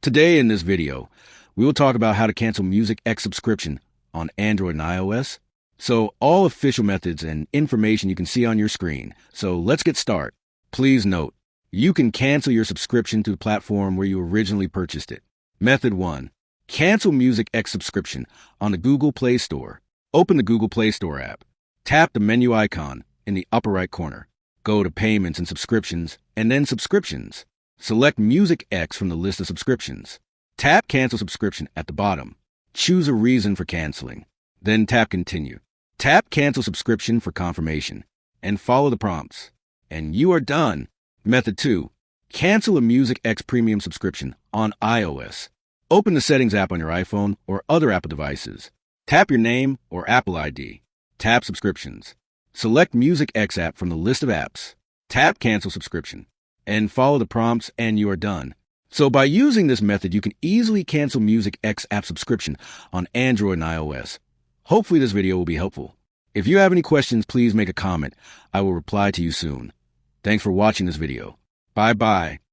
Today in this video, we will talk about how to cancel Music X subscription on Android and iOS. So all official methods and information you can see on your screen. So let's get started. Please note, you can cancel your subscription to the platform where you originally purchased it. Method 1. Cancel Music X subscription on the Google Play Store. Open the Google Play Store app. Tap the menu icon in the upper right corner. Go to Payments and Subscriptions, and then Subscriptions. Select Music X from the list of subscriptions. Tap Cancel Subscription at the bottom. Choose a reason for canceling. Then tap Continue. Tap Cancel Subscription for confirmation, and follow the prompts. And you are done. Method 2. Cancel a Music X Premium subscription on iOS. Open the Settings app on your iPhone or other Apple devices. Tap your name or Apple ID. Tap Subscriptions. Select Music X app from the list of apps. Tap Cancel Subscription, and follow the prompts, and you are done. So by using this method, you can easily cancel Music X app subscription on Android and iOS. Hopefully this video will be helpful. If you have any questions, please make a comment. I will reply to you soon. Thanks for watching this video. Bye-bye.